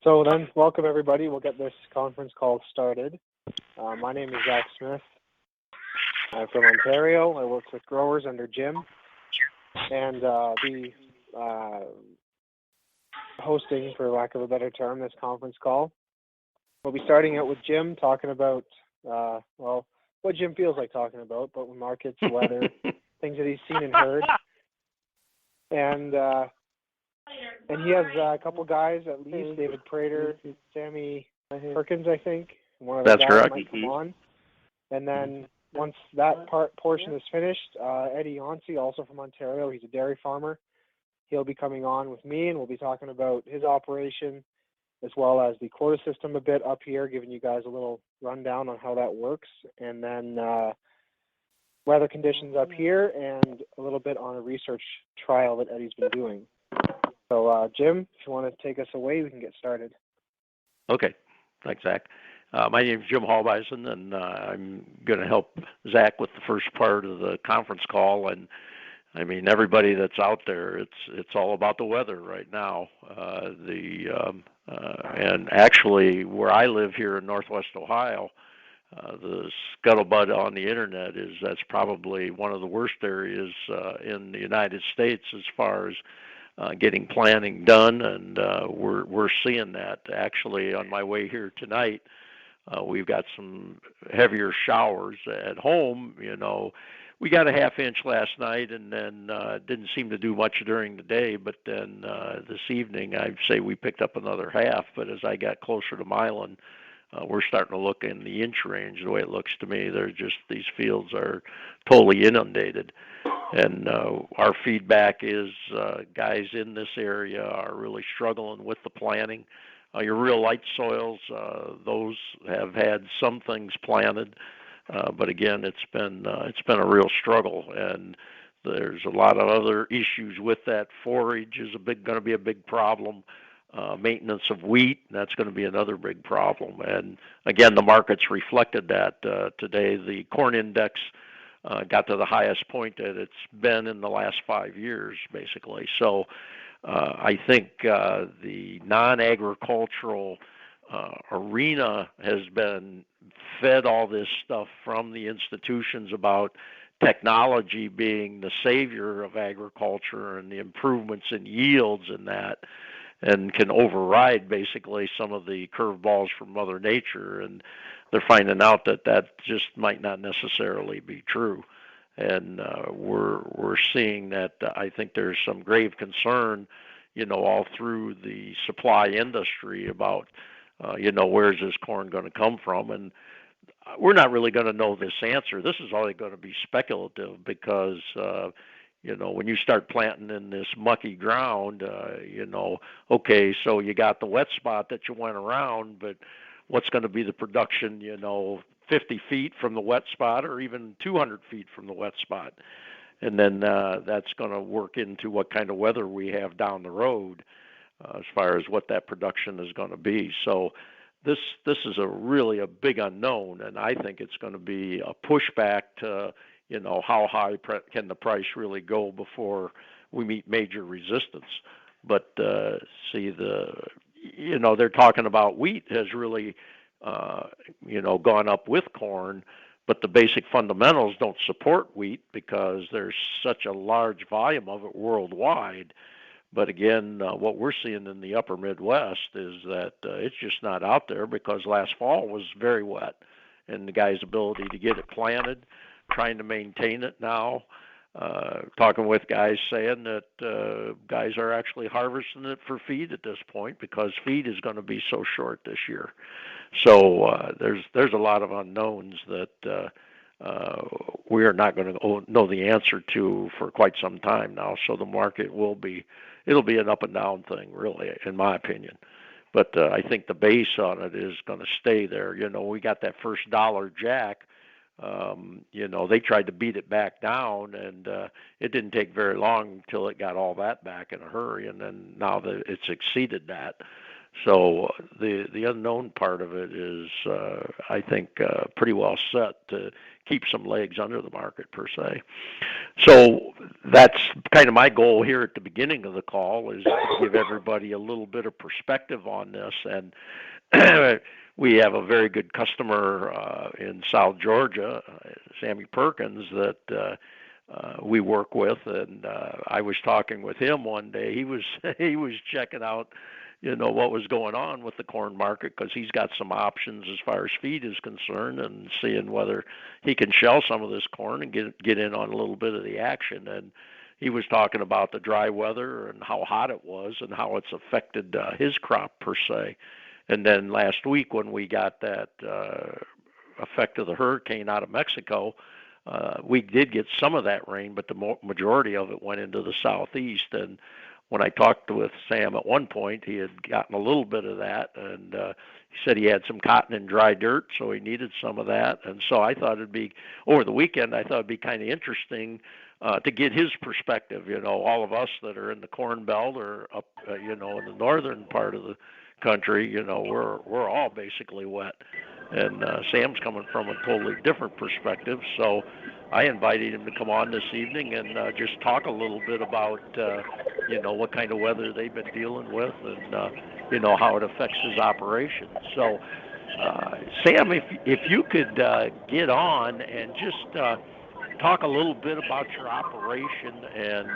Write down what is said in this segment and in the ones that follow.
So then, welcome everybody. We'll get this conference call started. My name is Zach Smith. I'm from Ontario. I work with growers under Jim, and the hosting, for lack of a better term, this conference call. We'll be starting out with Jim talking about, what Jim feels like talking about, but with markets, weather, things that he's seen and heard. And he has a couple guys at least, David Prater, Sammy Perkins, I think. One of the guys correct. Might come on. And then once that portion is finished, Eddie Jantzi, also from Ontario, he's a dairy farmer. He'll be coming on with me, and we'll be talking about his operation as well as the quota system a bit up here, giving you guys a little rundown on how that works. And then weather conditions up here and a little bit on a research trial that Eddie's been doing. So, Jim, if you want to take us away, we can get started. Okay. Thanks, Zach. My name is Jim Hallbison, and I'm going to help Zach with the first part of the conference call. And I mean, everybody that's out there, it's all about the weather right now. And actually, where I live here in Northwest Ohio, the scuttlebutt on the internet is that's probably one of the worst areas in the United States as far as getting planning done, and we're seeing that. Actually, on my way here tonight, we've got some heavier showers at home. We got a half inch last night, and then didn't seem to do much during the day. But then this evening, I'd say we picked up another half. But as I got closer to Milan, we're starting to look in the inch range. The way it looks to me, these fields are totally inundated. And our feedback is guys in this area are really struggling with the planting. Your real light soils, those have had some things planted, but again, it's been a real struggle. And there's a lot of other issues with that. Forage is going to be a big problem. Maintenance of wheat, that's going to be another big problem. And again, the market's reflected that today. The corn index got to the highest point that it's been in the last 5 years, basically. So I think the non-agricultural arena has been fed all this stuff from the institutions about technology being the savior of agriculture and the improvements in yields and that, and can override basically some of the curveballs from Mother Nature. And they're finding out that just might not necessarily be true. And we're seeing that I think there's some grave concern, all through the supply industry about, where's this corn going to come from? And we're not really going to know this answer. This is only going to be speculative because, when you start planting in this mucky ground, okay, so you got the wet spot that you went around, but what's going to be the production, 50 feet from the wet spot or even 200 feet from the wet spot? And then that's going to work into what kind of weather we have down the road as far as what that production is going to be. So this is really a big unknown, and I think it's going to be a pushback to, how high can the price really go before we meet major resistance. But they're talking about wheat has really gone up with corn, but the basic fundamentals don't support wheat because there's such a large volume of it worldwide. But again, what we're seeing in the upper Midwest is that it's just not out there because last fall was very wet, and the guy's ability to get it planted, trying to maintain it now. Talking with guys saying that guys are actually harvesting it for feed at this point because feed is going to be so short this year. So there's a lot of unknowns that we are not going to know the answer to for quite some time now. So the market it'll be an up and down thing, really, in my opinion. But I think the base on it is going to stay there. We got that first dollar jack. They tried to beat it back down, and it didn't take very long until it got all that back in a hurry, and then now that it's exceeded that. So the unknown part of it is, I think, pretty well set to keep some legs under the market per se. So that's kind of my goal here at the beginning of the call, is to give everybody a little bit of perspective on this. And we have a very good customer in South Georgia, Sammy Perkins, that we work with, and I was talking with him one day. He was he was checking out, what was going on with the corn market, because he's got some options as far as feed is concerned, and seeing whether he can shell some of this corn and get in on a little bit of the action. And he was talking about the dry weather and how hot it was and how it's affected his crop per se. And then last week when we got that effect of the hurricane out of Mexico, we did get some of that rain, but the majority of it went into the southeast. And when I talked with Sam at one point, he had gotten a little bit of that, and he said he had some cotton and dry dirt, so he needed some of that. And so I thought it'd be, over the weekend, I thought it'd be kind of interesting to get his perspective. All of us that are in the Corn Belt or up, in the northern part of the country, we're all basically wet. And Sam's coming from a totally different perspective, so I invited him to come on this evening and just talk a little bit about, what kind of weather they've been dealing with, and how it affects his operation. So, Sam, if you could get on and just talk a little bit about your operation and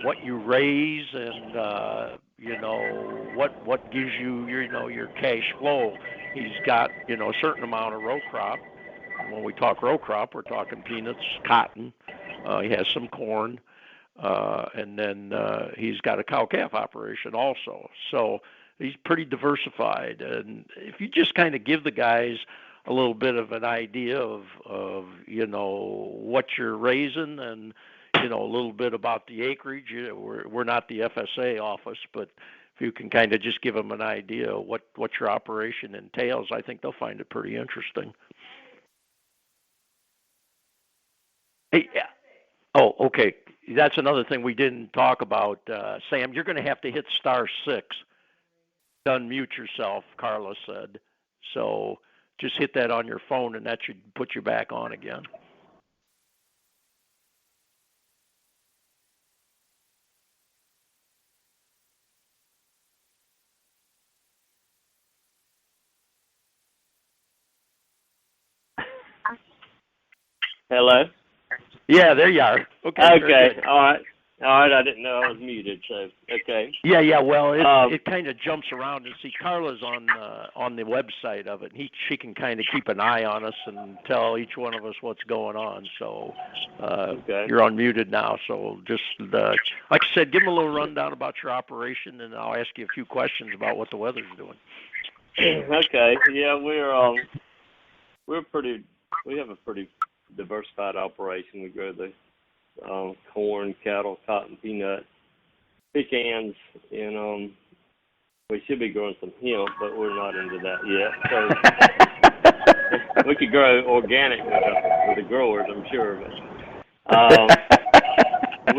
what you raise, and what gives you your cash flow. He's got a certain amount of row crop. When we talk row crop, we're talking peanuts, cotton. He has some corn, and then he's got a cow-calf operation also. So he's pretty diversified. And if you just kind of give the guys a little bit of an idea of what you're raising, and a little bit about the acreage. We're not the FSA office, but if you can kind of just give them an idea of what your operation entails, I think they'll find it pretty interesting. Hey, yeah. Oh, okay. That's another thing we didn't talk about, Sam. You're going to have to hit *6 to unmute yourself, Carla said. So just hit that on your phone, and that should put you back on again. Hello? Yeah, there you are. Okay. Okay. All right. I didn't know I was muted, so okay. Yeah. Well, it kind of jumps around, and see, Carla's on the website of it. She can kind of keep an eye on us and tell each one of us what's going on. So You're unmuted now. So just like I said, give them a little rundown about your operation, and I'll ask you a few questions about what the weather's doing. Okay. Yeah, we have a pretty diversified operation. We grow the corn, cattle, cotton, peanut, pecans, and we should be growing some hemp, but we're not into that yet. So we could grow organic with the growers, I'm sure. But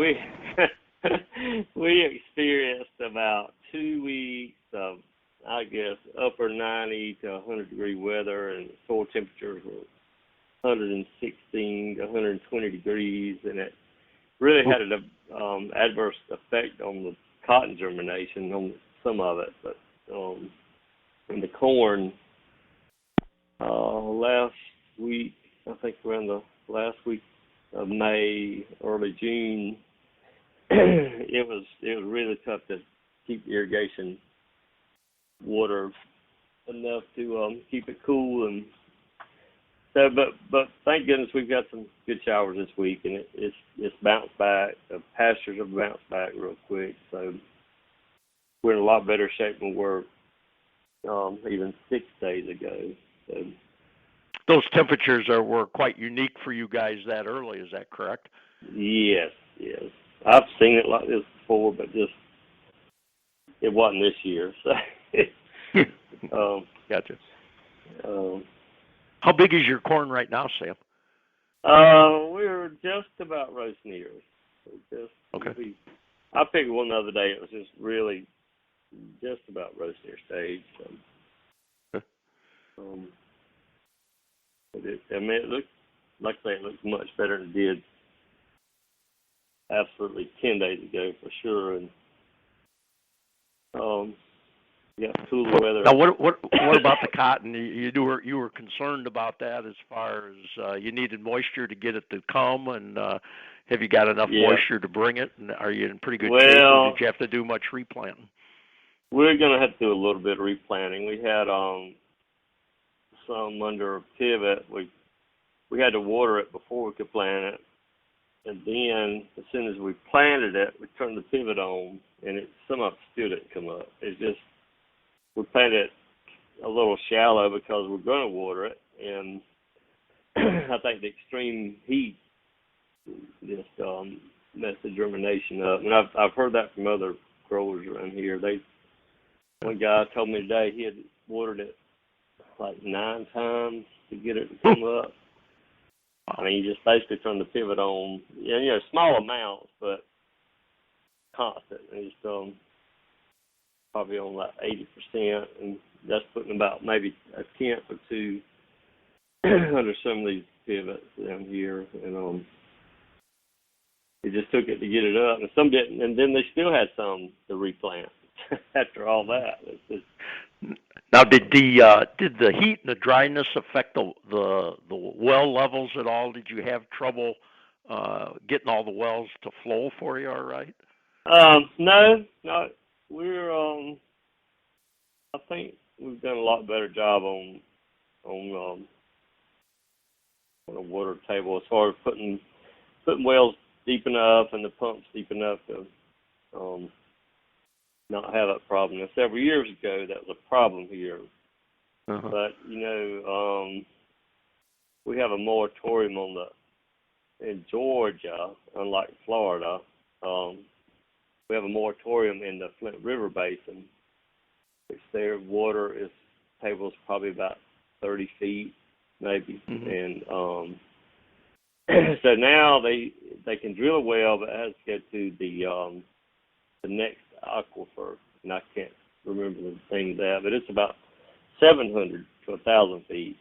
we experienced about 2 weeks of, I guess, upper 90 to 100 degree weather, and soil temperatures were 116 to 120 degrees, and it really had an adverse effect on the cotton germination, on some of it. But in the corn, last week, I think around the last week of May, early June, it was really tough to keep irrigation water enough to keep it cool. And so, but thank goodness we've got some good showers this week, and it's bounced back. The pastures have bounced back real quick, so we're in a lot better shape than we were even 6 days ago. So those temperatures were quite unique for you guys that early. Is that correct? Yes. I've seen it like this before, but just it wasn't this year. So gotcha. How big is your corn right now, Sam? We're just about roasting ears. Okay. I picked one the other day. It was just really just about roast near stage. But it looked, like I say, it looks much better than it did absolutely 10 days ago for sure. And you got cooler weather. Now, what about the cotton? You were concerned about that as far as you needed moisture to get it to come, and have you got enough moisture to bring it? And are you in pretty good shape, or did you have to do much replanting? We're going to have to do a little bit of replanting. We had some under pivot. We had to water it before we could plant it, and then as soon as we planted it, we turned the pivot on, and some of it still didn't come up. It's just we planted it a little shallow because we're going to water it, and I think the extreme heat just messed the germination up. And I've heard that from other growers around here. One guy told me today he had watered it like 9 times to get it to come up. I mean, you just basically turn the pivot on, small amounts, but constant. And it's probably on like 80%, and that's putting about maybe a tenth or two under some of these pivots down here. And it just took it to get it up, and some didn't, and then they still had some to replant after all that. Now, did the heat and the dryness affect the well levels at all? Did you have trouble getting all the wells to flow for you all right? No. We're I think we've done a lot better job on a water table as far as putting wells deep enough and the pumps deep enough to not have that problem. And several years ago, that was a problem here. Uh-huh. But we have a moratorium in Georgia, unlike Florida. We have a moratorium in the Flint River Basin, which their water table's probably about 30 feet, maybe. Mm-hmm. And so now they can drill a well, but it has to go to the next aquifer, and I can't remember the thing of that, but it's about 700 to 1,000 feet.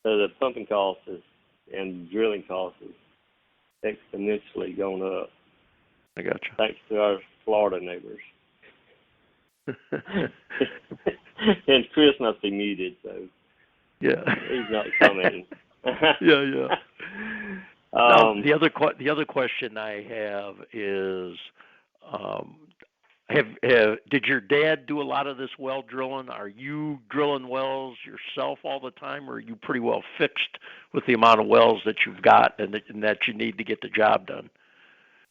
So the pumping cost and drilling cost is exponentially going up. I got you. Thanks to our Florida neighbors. And Chris must be muted, so yeah, he's not commenting. yeah. Now, the other question I have is, did your dad do a lot of this well drilling? Are you drilling wells yourself all the time, or are you pretty well fixed with the amount of wells that you've got and that you need to get the job done?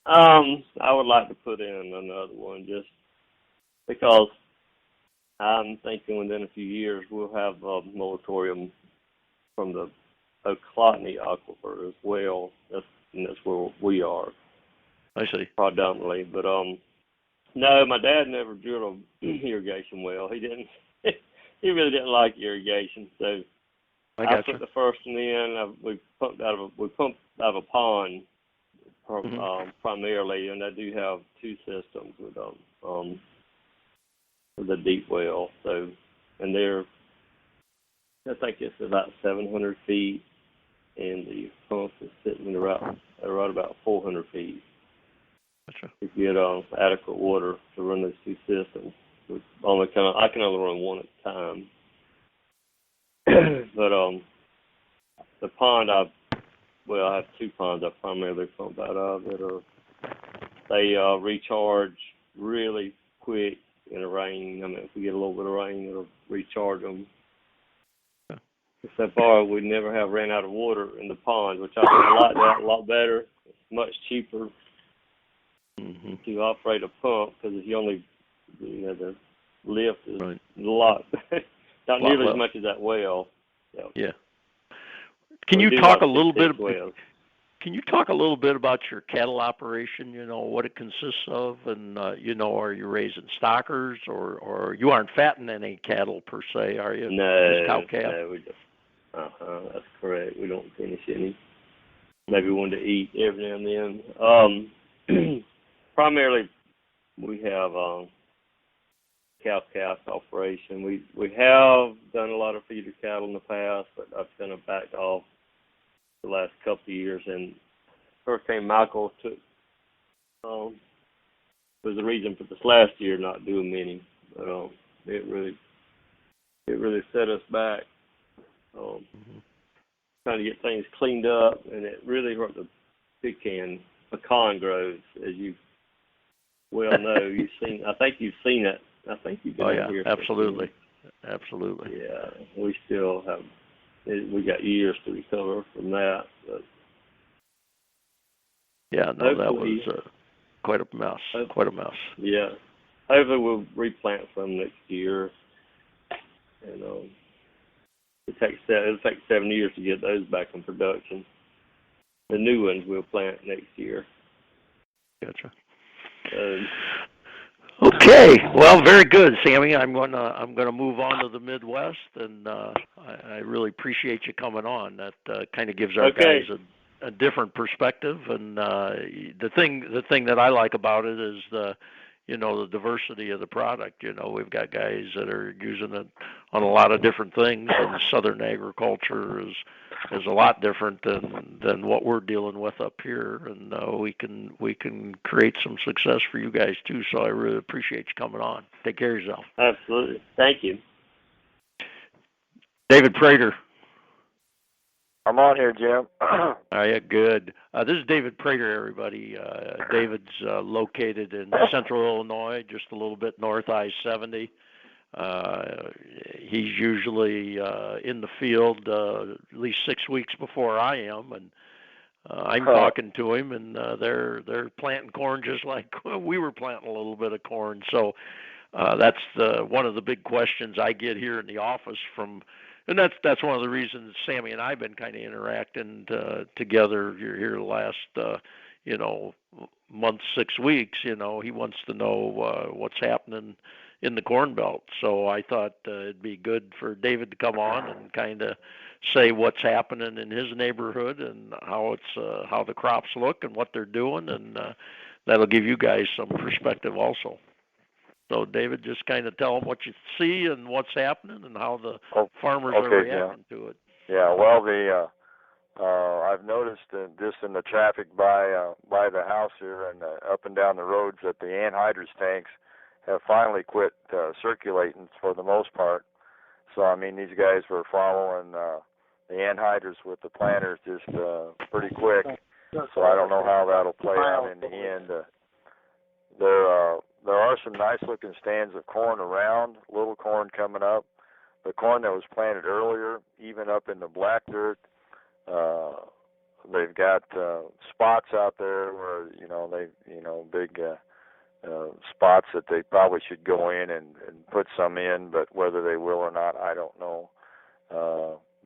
I would like to put in another one just because I'm thinking within a few years we'll have a moratorium from the Oclotney aquifer as well. That's where we are. I see. Predominantly, but no, my dad never drilled an irrigation well. He didn't. He really didn't like irrigation, so I put the first one in. We pumped out of a pond. Primarily, and I do have 2 systems with the deep well. So, and I think it's about 700 feet, and the pump is sitting right about 400 feet. Gotcha. To get adequate water to run those 2 systems. I can only run one at a time. But the pond I have 2 ponds I primarily pump out of they recharge really quick in the rain. I mean, if we get a little bit of rain, it'll recharge them. Yeah. So far, we never have ran out of water in the pond, which I like that a lot better. It's much cheaper to operate a pump because if you only, the lift is a lot, not nearly as much as that well. So. Yeah. Can you talk a little bit? Can you talk a little bit about your cattle operation? What it consists of, and are you raising stockers, or you aren't fattening any cattle per se, are you? No, just cow calf? No, we don't. That's correct. We don't finish any. Maybe one to eat every now and then. Primarily, we have cow-calf operation. We have done a lot of feeder cattle in the past, but I've kind of backed off the last couple of years. And Hurricane Michael was the reason for this last year not doing many. But it really set us back. Trying to get things cleaned up, and it really hurt the pecan groves, as you well know. I think you've seen it. I think you've been out here. Absolutely. Absolutely. Yeah, we still have. We got years to recover from that. But yeah, no, that was quite a mess. Quite a mess. Yeah, hopefully we'll replant some next year, and it'll take 7 years to get those back in production. The new ones we'll plant next year. Gotcha. Okay, well, very good, Sammy. I'm gonna move on to the Midwest, and I really appreciate you coming on. That kind of gives our guys a different perspective, and the thing that I like about it is the diversity of the product. We've got guys that are using it on a lot of different things, and southern agriculture is a lot different than what we're dealing with up here, and we can create some success for you guys too. So I really appreciate you coming on. Take care of yourself. Absolutely. Thank you. David Prater. I'm on here, Jim. Yeah, good. This is David Prater, everybody. David's located in central Illinois, just a little bit north I-70. He's usually in the field at least 6 weeks before I am, and I'm talking to him, and they're planting corn just like we were planting a little bit of corn. So that's one of the big questions I get here in the office and that's one of the reasons Sammy and I've been kind of interacting together here the last month, 6 weeks. He wants to know what's happening in the Corn Belt. So I thought it'd be good for David to come on and kind of say what's happening in his neighborhood and how the crops look and what they're doing, and that'll give you guys some perspective also. So, David, just kind of tell them what you see and what's happening and how the farmers are reacting to it. Yeah, well, I've noticed just in the traffic by the house here and up and down the roads that the anhydrous tanks have finally quit circulating for the most part. So, I mean, these guys were following the anhydrous with the planters just pretty quick. So I don't know how that'll play out in the end. There are some nice-looking stands of corn around, little corn coming up. The corn that was planted earlier, even up in the black dirt, they've got spots out there where, big spots that they probably should go in and put some in, but whether they will or not, I don't know.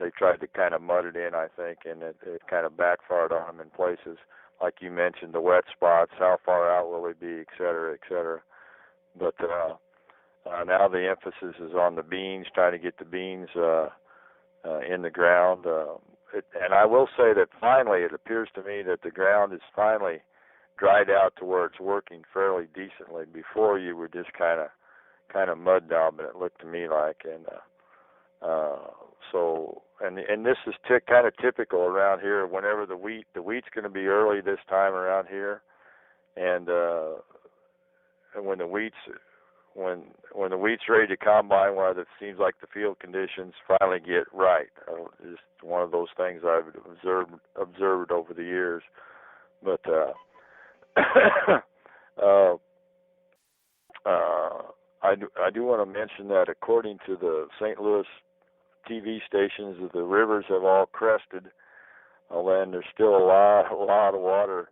They tried to kind of mud it in, I think, and it kind of backfired on them in places. Like you mentioned, the wet spots, how far out will they be, et cetera, et cetera. But now the emphasis is on the beans, trying to get the beans in the ground. And I will say that finally it appears to me that the ground is finally dried out to where it's working fairly decently. Before you were just kind of mud daubing, it looked to me like. And and this is kind of typical around here. Whenever the wheat's going to be early this time around here, and when the wheat's ready to combine, it seems like the field conditions finally get right. Just one of those things I've observed over the years. But I do want to mention that according to the St. Louis TV stations, the rivers have all crested, and there's still a lot of water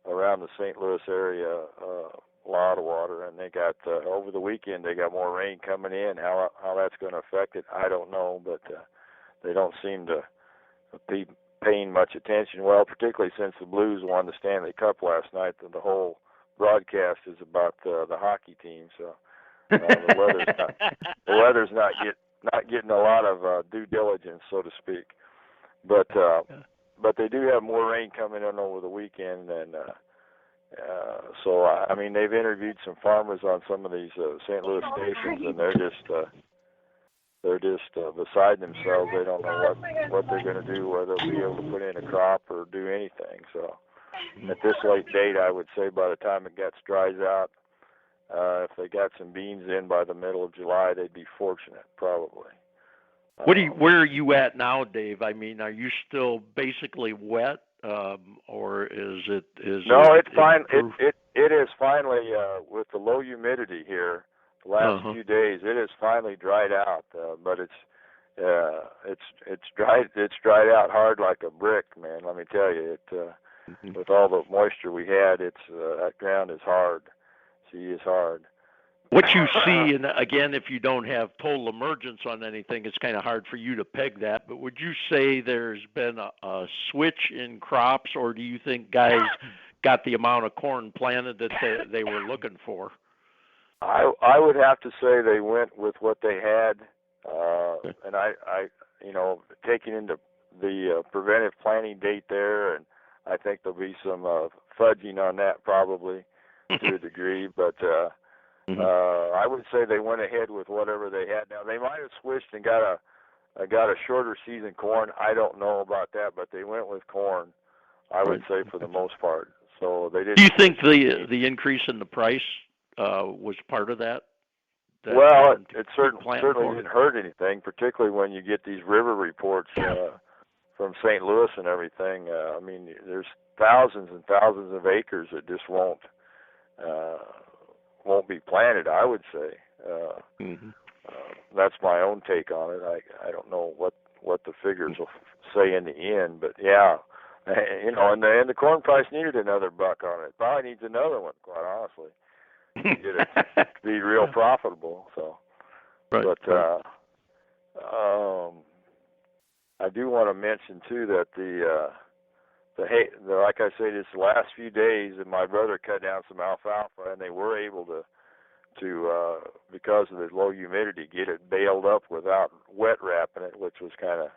around the St. Louis area, a lot of water, and they got over the weekend they got more rain coming in. How that's going to affect it, I don't know, but they don't seem to be paying much attention. Well, particularly since the Blues won the Stanley Cup last night, the whole broadcast is about the hockey team. So the weather's not getting a lot of due diligence, so to speak. But they do have more rain coming in over the weekend, and So I mean, they've interviewed some farmers on some of these St. Louis stations, and they're just beside themselves. They don't know what they're going to do, whether they'll be able to put in a crop or do anything. So at this late date, I would say by the time it dries out, if they got some beans in by the middle of July, they'd be fortunate, probably. Where are you at now, Dave? I mean, are you still basically wet, or is it? No, it's fine. It is finally with the low humidity here. The last few days, it has finally dried out, but it's dried out hard like a brick, man. Let me tell you, with all the moisture we had, that ground is hard. She is hard. What you see, and again, if you don't have total emergence on anything, it's kind of hard for you to peg that. But would you say there's been a switch in crops, or do you think guys got the amount of corn planted that they were looking for? I would have to say they went with what they had, and I taking into the preventive planting date there, and I think there'll be some fudging on that probably to a degree, but I would say they went ahead with whatever they had. Now they might have switched and got a shorter season corn. I don't know about that, but they went with corn. I would say for the most part. So they didn't. Do you think the increase in the price was part of that? Well, it certainly didn't hurt anything, particularly when you get these river reports from St. Louis and everything. I mean, there's thousands and thousands of acres that just won't be planted, I would say. That's my own take on it. I don't know what the figures will say in the end, but yeah, and the corn price needed another buck on it. Probably needs another one, quite honestly, to get it to be real profitable. So, but I do want to mention too that like I say, this last few days, and my brother cut down some alfalfa, and they were able to because of the low humidity, get it baled up without wet wrapping it, which was kind of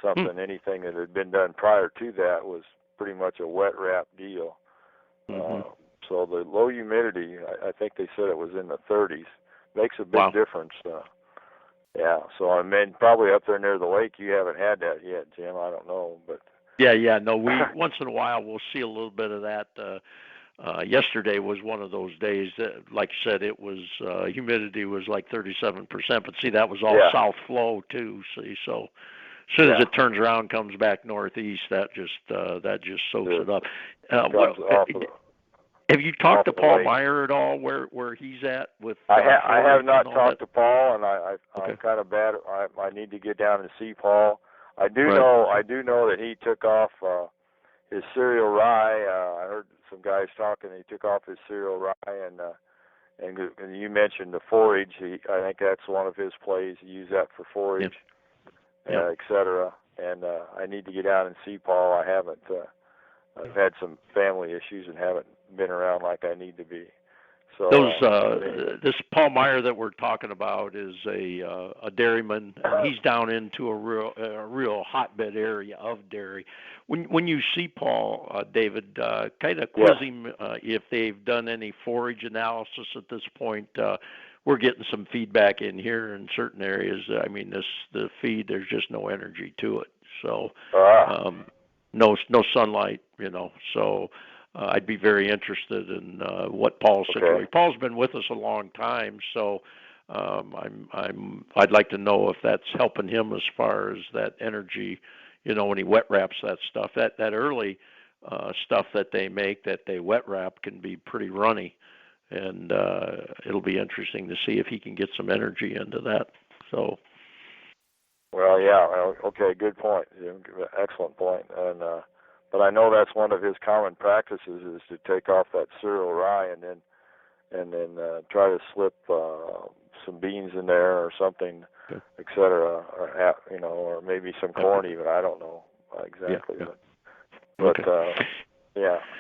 something. Anything that had been done prior to that was pretty much a wet wrap deal. So the low humidity, I think they said it was in the 30s, makes a big difference. Yeah, so I mean, probably up there near the lake, you haven't had that yet, Jim. I don't know, but no, we once in a while we'll see a little bit of that. Yesterday was one of those days that, like I said, it was humidity was like 37%, but see, that was all south flow too. See, so as soon as it turns around, comes back northeast, that just soaks it up. Have you talked to Paul Meyer at all? Where he's at with? I have not talked to Paul, and I'm kind of bad. I need to get down and see Paul. I do know that he took off his cereal rye. I heard some guys talking. He took off his cereal rye, and you mentioned the forage. I think that's one of his plays. He used that for forage, etc. And I need to get down and see Paul. I haven't. I've had some family issues and haven't been around like I need to be. So this Paul Meyer that we're talking about is a dairyman, and he's down into a real hotbed area of dairy. When you see Paul, David, kind of quiz him if they've done any forage analysis at this point. We're getting some feedback in here in certain areas. I mean, the feed, there's just no energy to it. So no sunlight, so. I'd be very interested in what Paul's situation. Paul's been with us a long time, so I'd like to know if that's helping him as far as that energy. When he wet wraps that stuff, that early stuff that they make that they wet wrap can be pretty runny, and it'll be interesting to see if he can get some energy into that. So. Well, yeah. Okay, good point. Excellent point. And. But I know that's one of his common practices is to take off that cereal rye and then try to slip some beans in there or something, etc. Or maybe some corn even. I don't know exactly. But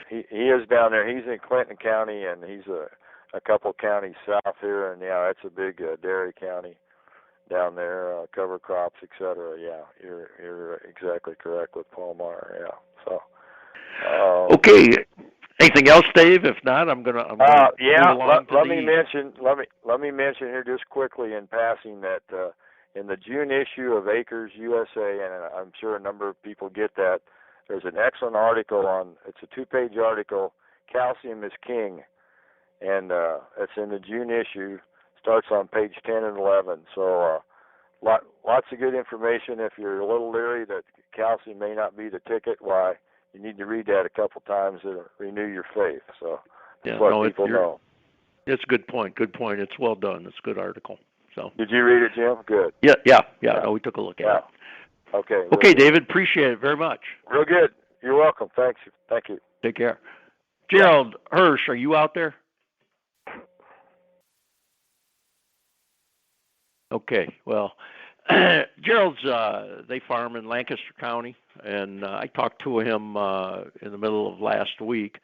he is down there. He's in Clinton County, and he's a couple counties south here, and that's a big dairy county down there, cover crops, etc. Yeah, you're exactly correct with Paul Meyer. Yeah. So. Okay. Anything else, Dave? If not, I'm gonna move along to let the me east. mention here just quickly in passing that in the June issue of Acres USA, and I'm sure a number of people get that, there's an excellent article it's a 2-page article, Calcium is King, and it's in the June issue, starts on page 10 and 11. So lots of good information. If you're a little leery that calcium may not be the ticket, why, you need to read that a couple times to renew your faith. So that's what people know. It's a good point. Good point. It's well done. It's a good article. So. Did you read it, Jim? Good. Yeah. No, we took a look at it. Okay. Okay, David. Appreciate it very much. Real good. You're welcome. Thanks. Thank you. Take care. Gerald Hirsch, are you out there? Okay. Well, Gerald's they farm in Lancaster County, and I talked to him in the middle of last week,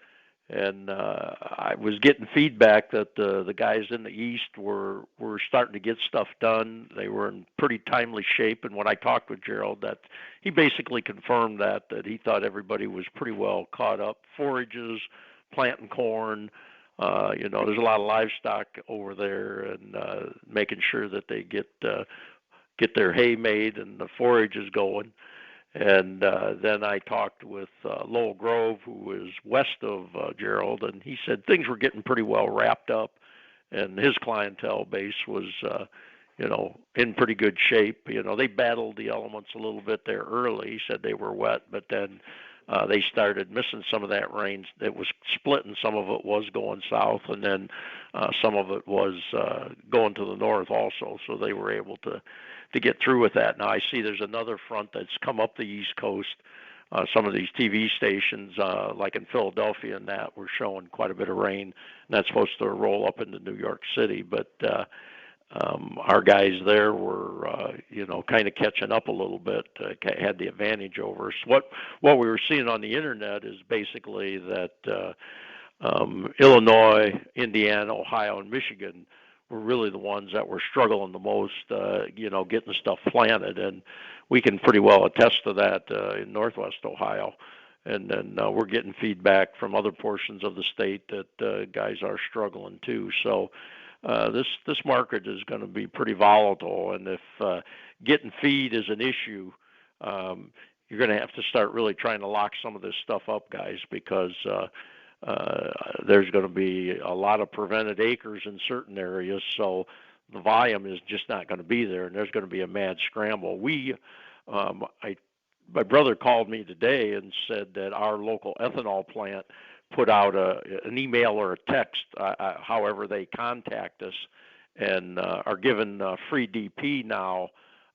and I was getting feedback that the guys in the east were starting to get stuff done. They were in pretty timely shape, and when I talked with Gerald, that he basically confirmed that he thought everybody was pretty well caught up. Forages, planting corn. There's a lot of livestock over there, and making sure that they get their hay made and the forage is going. And then I talked with Lowell Grove, who is west of Gerald, and he said things were getting pretty well wrapped up, and his clientele base was, in pretty good shape. They battled the elements a little bit there early. He said they were wet, but then they started missing some of that rain. It was splitting. Some of it was going south, and then some of it was going to the north also. So they were able to get through with that. Now I see there's another front that's come up the East Coast. Some of these TV stations, like in Philadelphia and that, were showing quite a bit of rain, and that's supposed to roll up into New York City. But our guys there were, kind of catching up a little bit, had the advantage over us. What we were seeing on the internet is basically that Illinois, Indiana, Ohio, and Michigan were really the ones that were struggling the most, getting stuff planted, and we can pretty well attest to that in Northwest Ohio. And then we're getting feedback from other portions of the state that guys are struggling too. So this market is going to be pretty volatile, and if getting feed is an issue, you're going to have to start really trying to lock some of this stuff up, guys, because there's going to be a lot of prevented acres in certain areas, so the volume is just not going to be there, and there's going to be a mad scramble. My brother called me today and said that our local ethanol plant put out an email or a text, however they contact us, and are giving free DP now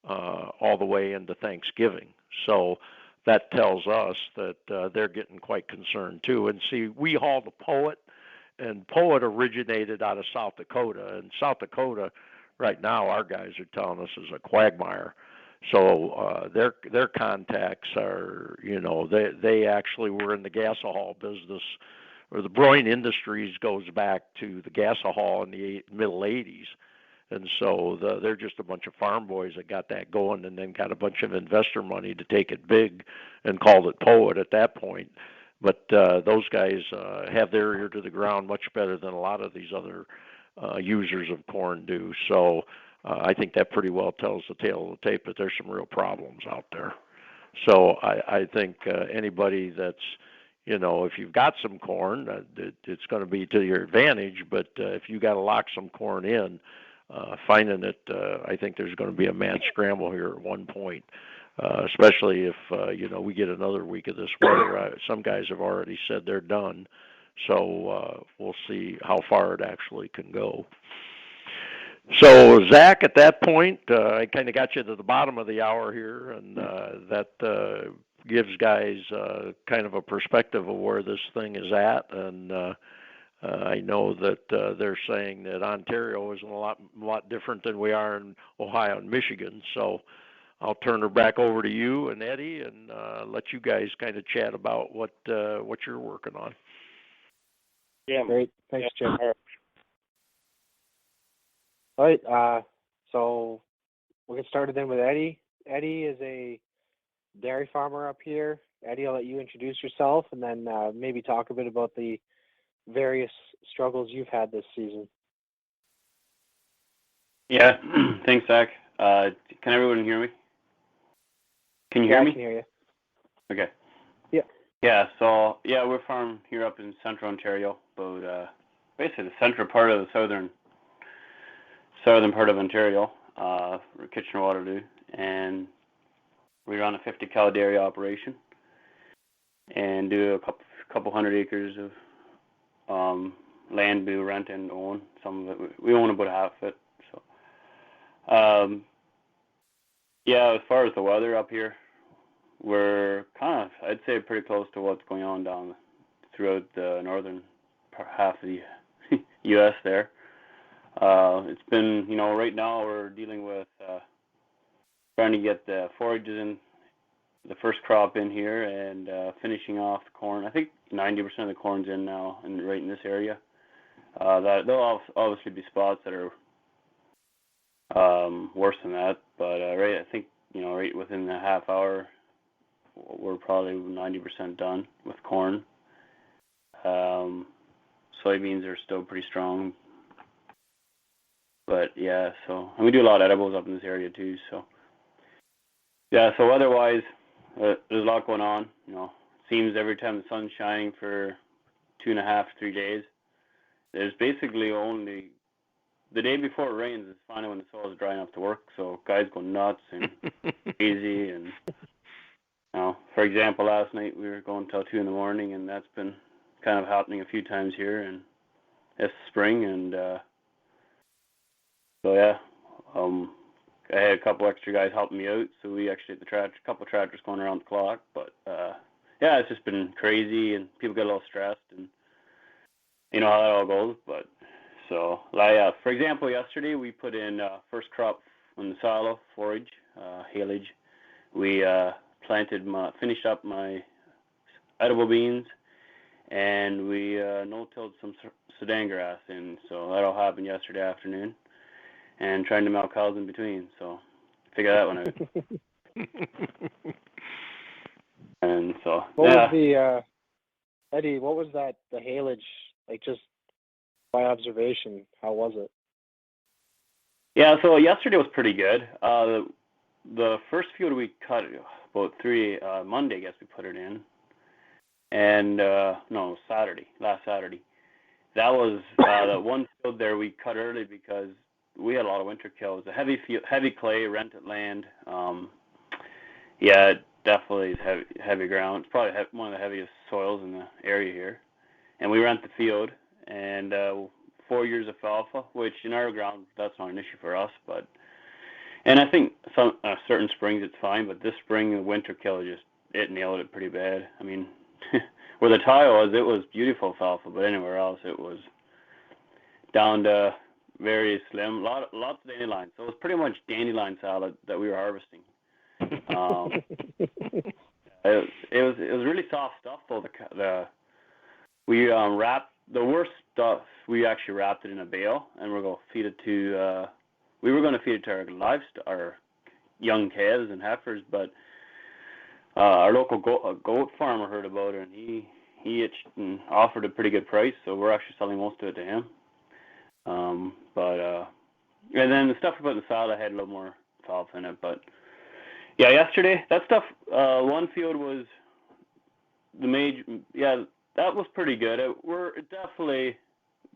all the way into Thanksgiving. So that tells us that they're getting quite concerned too. And see, we haul the Poet, and Poet originated out of South Dakota. And South Dakota, right now, our guys are telling us is a quagmire. So their contacts are, they actually were in the gasohol business, or the brewing industries goes back to the gasohol in the middle 80s. And so they're just a bunch of farm boys that got that going, and then got a bunch of investor money to take it big and called it Poet at that point. But those guys have their ear to the ground much better than a lot of these other users of corn do. So I think that pretty well tells the tale of the tape that there's some real problems out there. So I think anybody that's, if you've got some corn, it's going to be to your advantage. But if you got to lock some corn in, finding it, I think there's going to be a mad scramble here at one point, especially if, we get another week of this weather. Some guys have already said they're done. So we'll see how far it actually can go. So, Zach, at that point, I kind of got you to the bottom of the hour here, and that gives guys kind of a perspective of where this thing is at. And I know that they're saying that Ontario is a lot different than we are in Ohio and Michigan. So I'll turn her back over to you and Eddie, and let you guys kind of chat about what you're working on. Yeah, great. Thanks, Jim. All right, so we'll get started then with Eddie. Eddie is a dairy farmer up here. Eddie, I'll let you introduce yourself, and then maybe talk a bit about the various struggles you've had this season. Yeah, thanks, Zach. Can everyone hear me? Can you hear me? I can hear you. Okay. Yeah. Yeah, so, we're farm here up in central Ontario, about basically the central part of the southern part of Ontario, Kitchener-Waterloo, and we run a 50-cow dairy operation and do a couple hundred acres of land we rent and own. Some of it, we own about half of it. So, as far as the weather up here, we're kind of, I'd say, pretty close to what's going on down throughout the northern half of the U.S. there. It's been, right now we're dealing with trying to get the forages in, the first crop in here, and finishing off the corn. I think 90% of the corn's in now, right in this area. There'll obviously be spots that are worse than that, but right, I think right within the half hour, we're probably 90% done with corn. Soybeans are still pretty strong, but and we do a lot of edibles up in this area too. So so otherwise, there's a lot going on. It seems every time the sun's shining for 2.5, 3 days, there's basically only the day before it rains is finally when the soil is dry enough to work. So guys go nuts and crazy, and for example, last night we were going till 2 a.m, and that's been kind of happening a few times here, and it's spring, and I had a couple extra guys helping me out, so we actually had a couple tractors going around the clock. But it's just been crazy, and people get a little stressed, and you know how that all goes. But so, for example, yesterday we put in first crop on the silo forage, haylage. We finished up my edible beans, and we no-tilled some Sudan grass in. So that all happened yesterday afternoon. And trying to milk cows in between, so figure that one out. And so, what was the Eddie? What was that? The haylage, like, just by observation, how was it? Yeah, so yesterday was pretty good. The first field we cut about Monday, I guess we put it in, and last Saturday. That was the one field there we cut early because we had a lot of winter kills. A heavy clay, rented land. It definitely is heavy ground. It's probably one of the heaviest soils in the area here. And we rent the field, and 4 years of alfalfa, which in our ground, that's not an issue for us. And I think some certain springs it's fine, but this spring, the winter kill, it nailed it pretty bad. I mean, where the tile was, it was beautiful alfalfa, but anywhere else, it was down to very slim, lots of dandelions. So it was pretty much dandelion salad that we were harvesting. It was really soft stuff though. We wrapped the worst stuff. We actually wrapped it in a bale, and we're going to feed it to. We were going to feed it to our livestock, our young calves and heifers, but our local goat farmer heard about it, and he itched and offered a pretty good price. So we're actually selling most of it to him. And then the stuff about the salad had a little more alfalfa in it, but yesterday that stuff, one field was the major, that was pretty good. We're definitely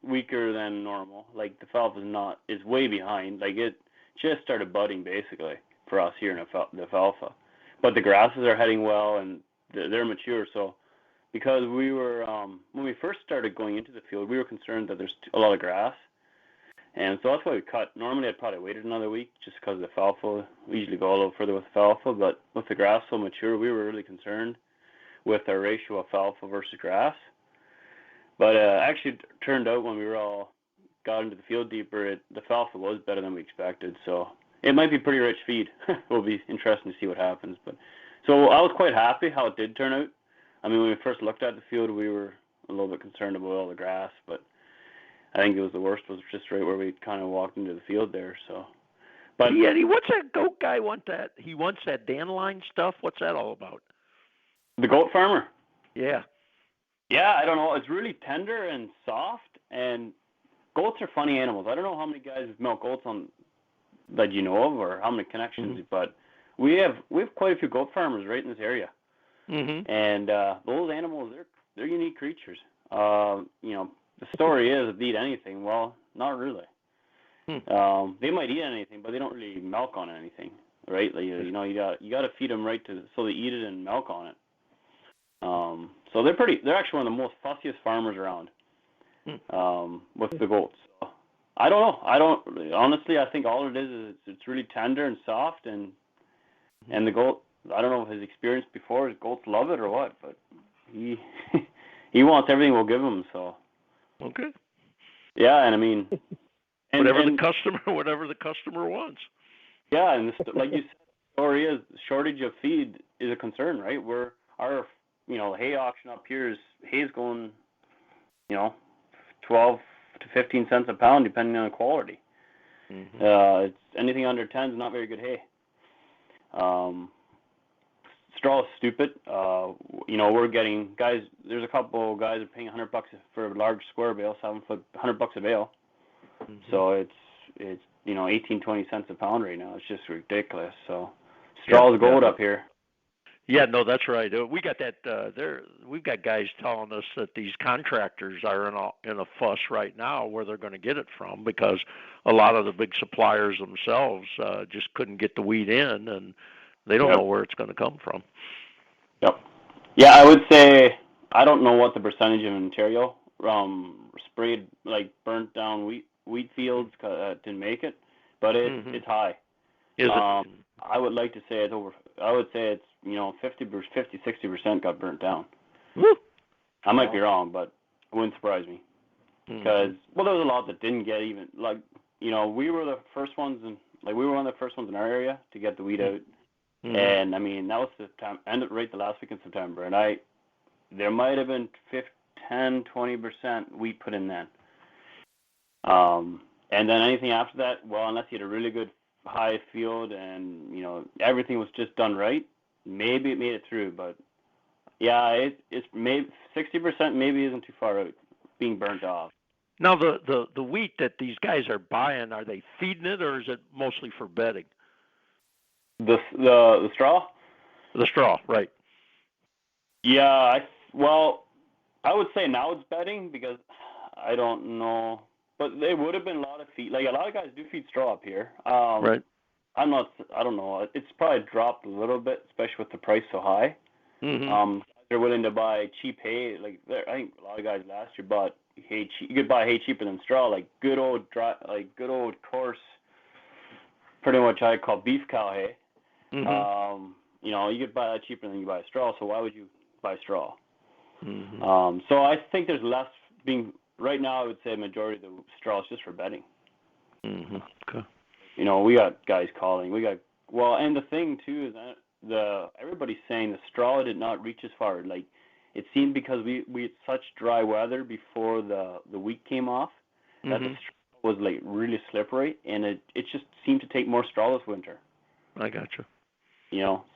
weaker than normal. Like the alfalfa is way behind. Like it just started budding basically for us here in the alfalfa, but the grasses are heading well and they're mature. So because we were when we first started going into the field, we were concerned that there's a lot of grass. And so that's why we cut. Normally, I'd probably waited another week just because of the alfalfa. We usually go a little further with alfalfa, but with the grass so mature, we were really concerned with our ratio of alfalfa versus grass. But actually, it turned out when we all got into the field deeper, the alfalfa was better than we expected. So it might be pretty rich feed. It'll be interesting to see what happens. But so I was quite happy how it did turn out. I mean, when we first looked at the field, we were a little bit concerned about all the grass, but I think it was the worst was just right where we kind of walked into the field there. So, but Eddie, what's that goat guy want that? He wants that dandelion stuff. What's that all about? The goat farmer. Yeah. Yeah, I don't know. It's really tender and soft, and goats are funny animals. I don't know how many guys milk goats on that you know of, or how many connections, but we have quite a few goat farmers right in this area, and those animals they're unique creatures. The story is if they eat anything. Well, not really. They might eat anything, but they don't really milk on anything, right? Like, you got to feed them right so they eat it and milk on it. So they're actually one of the most fussiest farmers around with the goats. So, I don't know. Honestly, I think all it is it's really tender and soft, and the goat. I don't know if his experience before, his goats love it or what, but he he wants everything we'll give him. So okay. Yeah, and I mean, whatever the customer wants. Yeah, and like you said, the story is shortage of feed is a concern, right? Our hay auction up here is hay's going 12 to 15 cents a pound depending on the quality. It's anything under 10 is not very good hay. Straw is stupid. We're getting guys. There's a couple guys are paying $100 for a large square bale, 7 foot, $100 a bale. So it's 18, 20 cents a pound right now. It's just ridiculous. So straw is gold up here. Yeah, no, that's right. We got that. We've got guys telling us that these contractors are in a fuss right now where they're going to get it from, because a lot of the big suppliers themselves just couldn't get the wheat in, and they don't know where it's going to come from. Yep. Yeah, I would say I don't know what the percentage in Ontario sprayed, like burnt down wheat fields didn't make it, but it's high. Is it? I would like to say it's over. I would say it's 50-60% got burnt down. Woo. I might be wrong, but it wouldn't surprise me, because there was a lot that didn't get even, like, we were the first ones we were one of the first ones in our area to get the wheat out, and I mean that was September, ended right the last week in September, and there might have been 10-20% wheat put in then, and then anything after that, well, unless you had a really good high field and everything was just done right, maybe it made it through. But yeah, it's maybe 60% maybe isn't too far out being burnt off. Now the wheat that these guys are buying, are they feeding it, or is it mostly for bedding? The straw? The straw, right. Yeah, I would say now it's bedding, because I don't know, but there would have been a lot of feed. Like, a lot of guys do feed straw up here. Right. I don't know. It's probably dropped a little bit, especially with the price so high. They're willing to buy cheap hay. Like, I think a lot of guys last year bought hay cheap. You could buy hay cheaper than straw, like good old coarse, pretty much I call beef cow hay. You could buy that cheaper than you buy straw. So why would you buy straw? So I think there's less being right now. I would say a majority of the straw is just for bedding. Okay. We got guys calling. And the thing too is that everybody's saying the straw did not reach as far. Like, it seemed because we had such dry weather before the wheat came off that the straw was like really slippery, and it just seemed to take more straw this winter. I gotcha.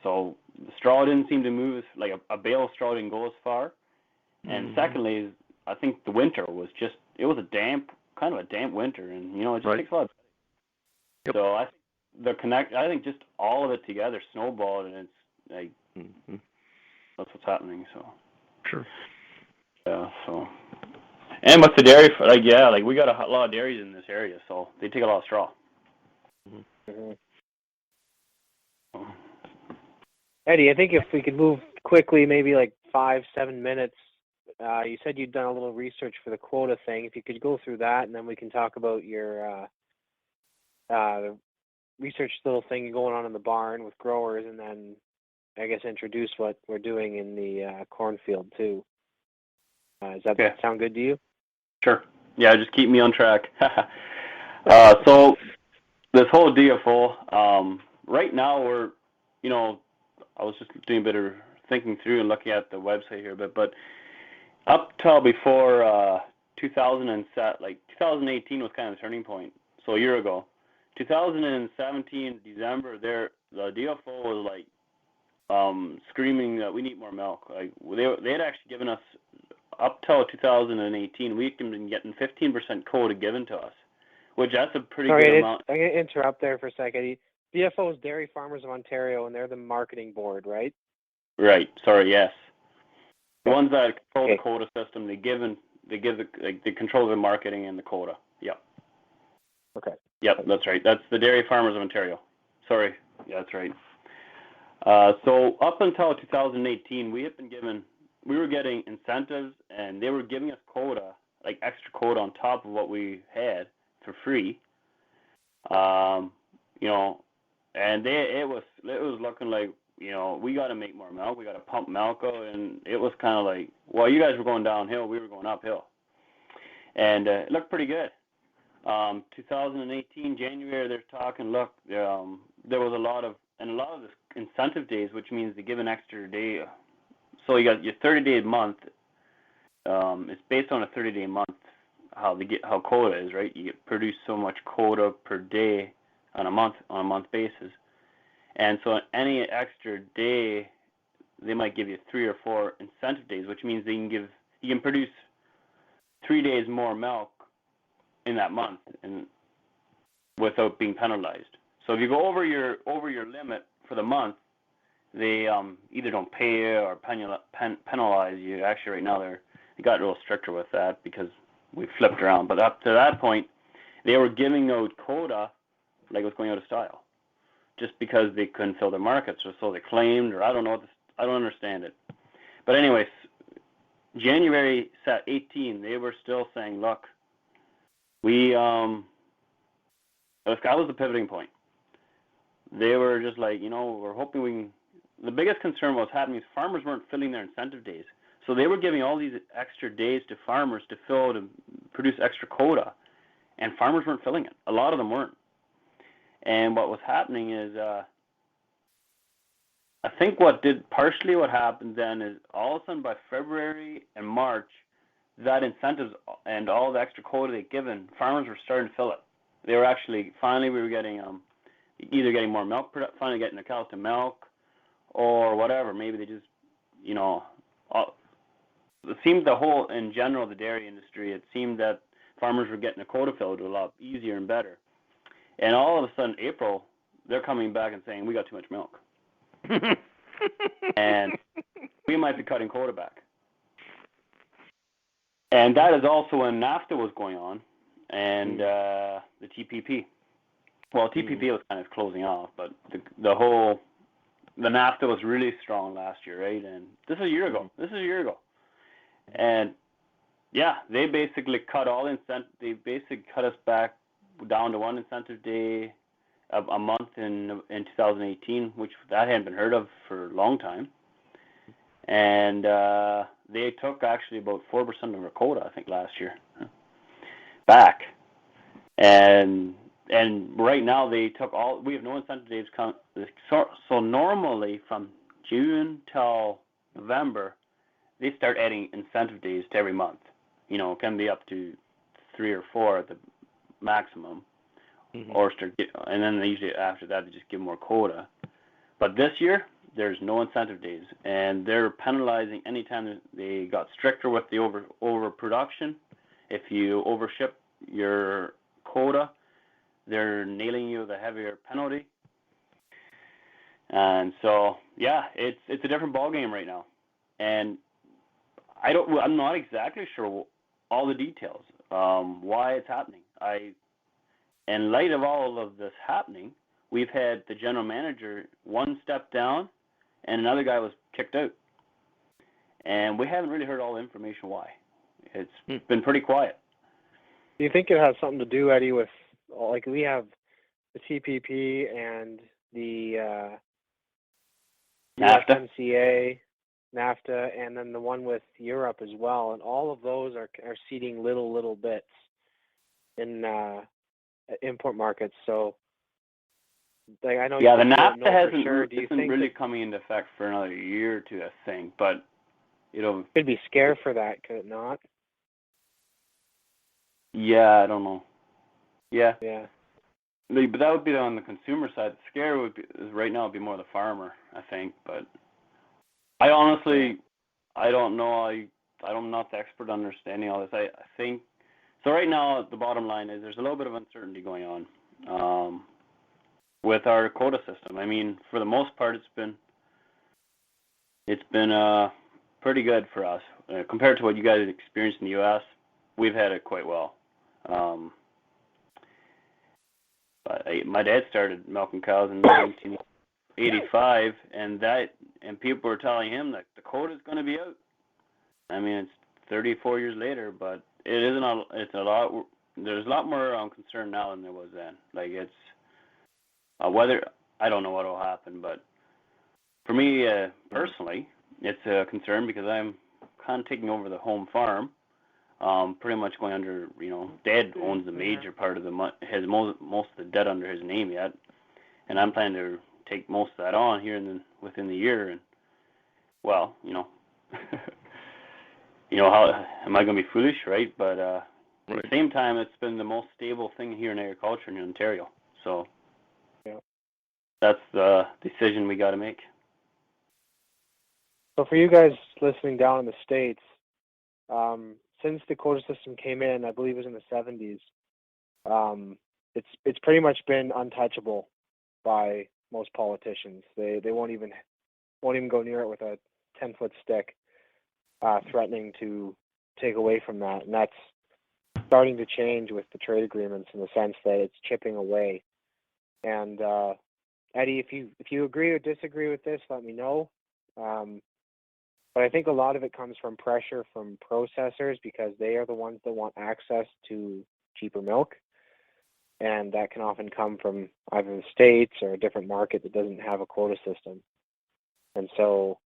So the straw didn't seem to move like a bale of straw didn't go as far. And secondly, I think the winter was it was kind of a damp winter, and it just takes a lot. So I think just all of it together snowballed, and it's like that's what's happening. So sure. Yeah. So, and with the dairy, we got a lot of dairies in this area, so they take a lot of straw. Eddie, I think if we could move quickly, maybe like 5-7 minutes. You said you'd done a little research for the quota thing. If you could go through that, and then we can talk about your the research little thing going on in the barn with growers, and then I guess introduce what we're doing in the cornfield too. Does that sound good to you? Sure. Yeah, just keep me on track. So this whole DFO, right now we're, I was just doing a bit of thinking through and looking at the website here, but up till before 2018 was kind of a turning point. So a year ago, 2017 December, the DFO was like screaming that we need more milk. Like they had actually given us up till 2018, we've been getting 15% quota given to us, which that's a pretty good amount. I'm going to interrupt there for a second. DFO is Dairy Farmers of Ontario, and they're the marketing board, right? Right. Sorry. Yes. The Okay. ones that control the quota system, they control the marketing and the quota. Yep. Okay. Yep, that's right. That's the Dairy Farmers of Ontario. Sorry. Yeah, that's right. So up until 2018, we were getting incentives, and they were giving us quota, like extra quota on top of what we had for free. You know, and it was looking like, you know, we got to make more milk, we got to pump milk out, and it was kind of like, well, you guys were going downhill, we were going uphill, and it looked pretty good. 2018 January, they're talking. Look, there was a lot of this incentive days, which means they give an extra day. So you got your 30-day month. It's based on a 30-day month. How quota is, right? You produce so much quota per day on a month basis, and so any extra day, they might give you 3 or 4 incentive days, which means you can produce 3 days more milk in that month and without being penalized. So if you go over your limit for the month, they either don't pay you or penalize you. Actually, right now they got a little stricter with that because we flipped around. But up to that point, they were giving out quota like it was going out of style, just because they couldn't fill their markets, or so they claimed, or I don't know. I don't understand it. But anyways, January 18, they were still saying, look, that was the pivoting point. They were just like, you know, we're hoping we can. The biggest concern was happening is farmers weren't filling their incentive days. So they were giving all these extra days to farmers to produce extra quota, and farmers weren't filling it. A lot of them weren't. And what was happening is, I think what happened then is all of a sudden by February and March, that incentives and all the extra quota they'd given, farmers were starting to fill it. They were actually, finally we were getting, either getting more milk, finally getting the cows to milk, or whatever. Maybe they just, you know, it seemed in general, the dairy industry, it seemed that farmers were getting a quota filled a lot easier and better. And all of a sudden, April, they're coming back and saying, we got too much milk. And we might be cutting quota back. And that is also when NAFTA was going on, and the TPP. Well, TPP was kind of closing off, but the NAFTA was really strong last year, right? And this is a year ago. And yeah, they basically cut all incentives. They basically cut us back down to 1 incentive day a month in 2018, which that hadn't been heard of for a long time. And they took actually about 4% of our quota, I think, last year back. And right now they took we have no incentive days. So normally from June till November, they start adding incentive days to every month. You know, it can be up to 3 or 4 at the maximum. And then they usually after that they just give more quota. But this year there's no incentive days, and they're penalizing anytime they got stricter with the overproduction. If you overship your quota, they're nailing you with a heavier penalty. And so yeah, it's a different ballgame right now, and I'm not exactly sure all the details why it's happening. In light of all of this happening, we've had the general manager one step down, and another guy was kicked out. And we haven't really heard all the information why. It's been pretty quiet. Do you think it has something to do, Eddie, with, like, we have the TPP and the USMCA, NAFTA, and then the one with Europe as well, and all of those are seeding little bits in import markets. So, like, I know. Yeah, the NAFTA isn't really coming into effect for another year or two, I think. But could be scared for that, could it not? Yeah, I don't know. Yeah. Yeah. But that would be on the consumer side. The scare right now would be more the farmer, I think. But I honestly, I don't know. I I'm not the expert on understanding all this. I think so. Right now, the bottom line is there's a little bit of uncertainty going on with our quota system. I mean, for the most part, it's been pretty good for us compared to what you guys experienced in the U.S. We've had it quite well. But my dad started milking cows in 1985, and people were telling him that the quota is going to be out. I mean, it's 34 years later, but it isn't. It's a lot. There's a lot more concern now than there was then. Like it's whether I don't know what will happen, but for me personally, it's a concern because I'm kind of taking over the home farm. Pretty much going under, Dad owns the major part of has most of the debt under his name yet, and I'm planning to take most of that on here within the year. And well, how am I going to be foolish, right? But at the same time, it's been the most stable thing here in agriculture in Ontario. So that's the decision we got to make. So for you guys listening down in the States, since the quota system came in, I believe it was in the 70s, it's pretty much been untouchable by most politicians. They won't even go near it with a 10-foot stick, threatening to take away from that. And that's starting to change with the trade agreements in the sense that it's chipping away. And Eddie, if you agree or disagree with this, let me know. But I think a lot of it comes from pressure from processors because they are the ones that want access to cheaper milk. And that can often come from either the States or a different market that doesn't have a quota system. And so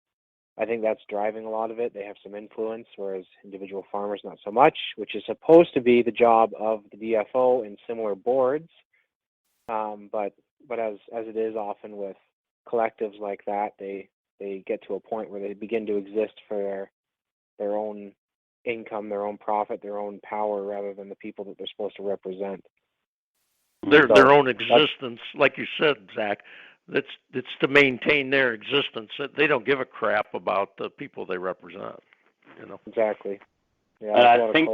I think that's driving a lot of it. They have some influence, whereas individual farmers not so much, which is supposed to be the job of the DFO in similar boards. But as it is often with collectives like that, they get to a point where they begin to exist for their own income, their own profit, their own power, rather than the people that they're supposed to represent. Their own existence, like you said, Zach. It's to maintain their existence. They don't give a crap about the people they represent. Exactly. Yeah, I think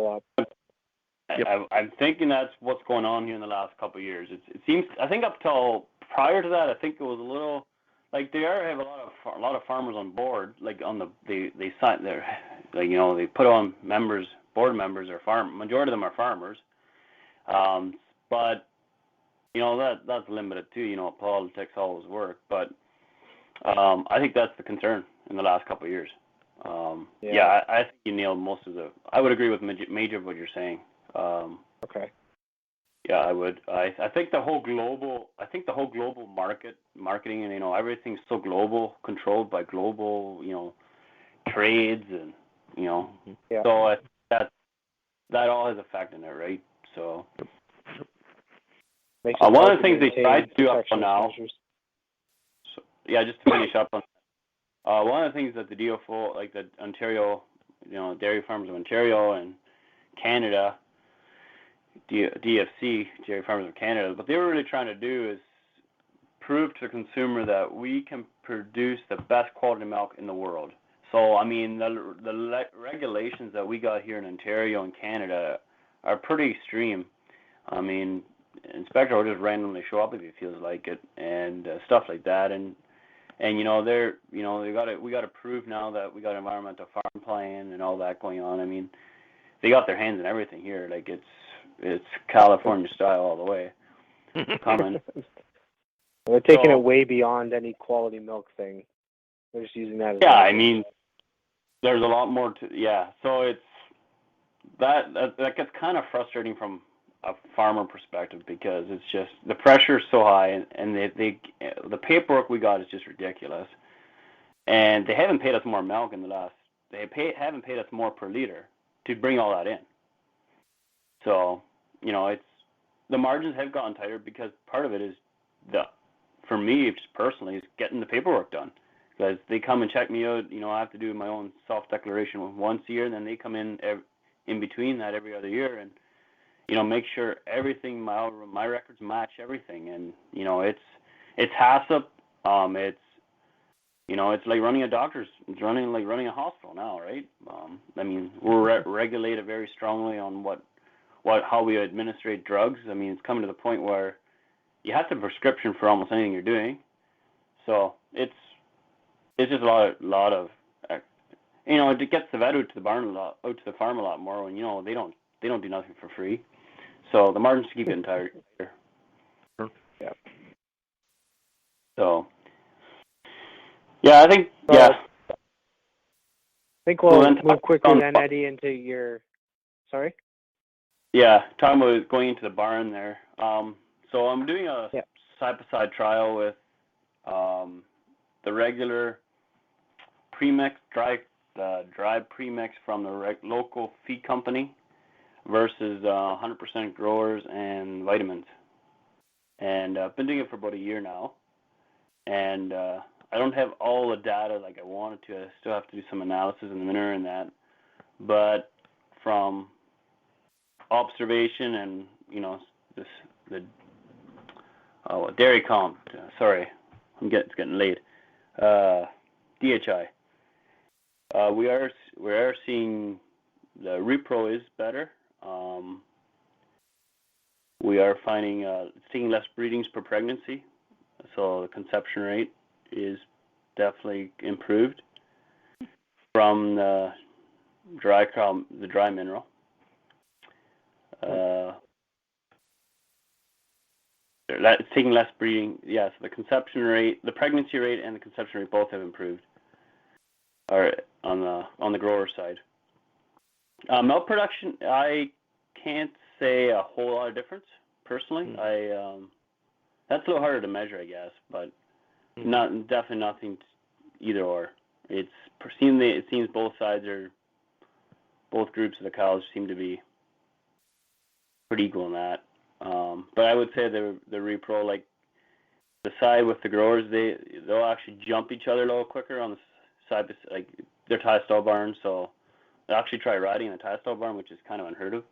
I'm thinking that's what's going on here in the last couple of years. It seems. I think up till prior to that, I think it was a little. Like they have a lot of farmers on board. Like on they sign their, they put on board members or majority of them are farmers. But that's limited too. Politics always work. But I think that's the concern in the last couple of years. I think you nailed most of I would agree with major of what you're saying. Okay. Yeah, I would. I think the whole global marketing and everything's so global, controlled by global trades and so that all has effect in it, right? So one of the things they try to do up to now. So, just to finish up on one of the things that the DFO, like the Ontario, Dairy Farmers of Ontario and Canada. DFC, Dairy Farmers of Canada, what they were really trying to do is prove to the consumer that we can produce the best quality milk in the world. So, I mean, the regulations that we got here in Ontario and Canada are pretty extreme. I mean, inspector will just randomly show up if he feels like it, and stuff like that. And we got to prove now that we got environmental farm plan and all that going on. I mean, they got their hands in everything here. Like it's California style all the way. Coming. They're taking it way beyond any quality milk thing. They're just using that as I mean, there's a lot more to so it's that gets kind of frustrating from a farmer perspective because it's just the pressure is so high and the paperwork we got is just ridiculous. And they haven't paid us more milk in the last haven't paid us more per liter to bring all that in. So, it's the margins have gotten tighter because part of it is for me, just personally, is getting the paperwork done. Because they come and check me out, I have to do my own self-declaration once a year, and then they come in between that every other year and, make sure everything, my records match everything. And, it's HACCP, it's, it's like running a doctor's. It's like running a hospital now, right? I mean, we're regulated very strongly on how we administrate drugs. I mean, it's coming to the point where you have to have a prescription for almost anything you're doing. So it's just a lot of it gets the vet out to the farm a lot more when they don't do nothing for free. So the margins keep getting tighter. Yeah. So yeah, I think I think we'll move quickly then, Eddie, into your. Sorry. Yeah, talking about going into the barn there. So I'm doing a side-by-side trial with the regular premix dry premix from the local feed company versus 100% growers and vitamins. And I've been doing it for about a year now. And I don't have all the data like I wanted to. I still have to do some analysis in the manure and that. But from observation and the dairy comp. Sorry, it's getting late. DHI. We are seeing the repro is better. We are finding seeing less breedings per pregnancy, so the conception rate is definitely improved from the dry mineral. It's taking less breeding. Yes, the conception rate, the pregnancy rate, and the conception rate both have improved. Or on the grower side. Milk production, I can't say a whole lot of difference personally. That's a little harder to measure, I guess, but definitely nothing either or. It seems both groups of the cows seem to be pretty equal in that. But I would say the repro, like the side with the growers, they'll actually jump each other a little quicker on the side, like they're tie stall barns, so they actually try riding in a tie stall barn, which is kind of unheard of.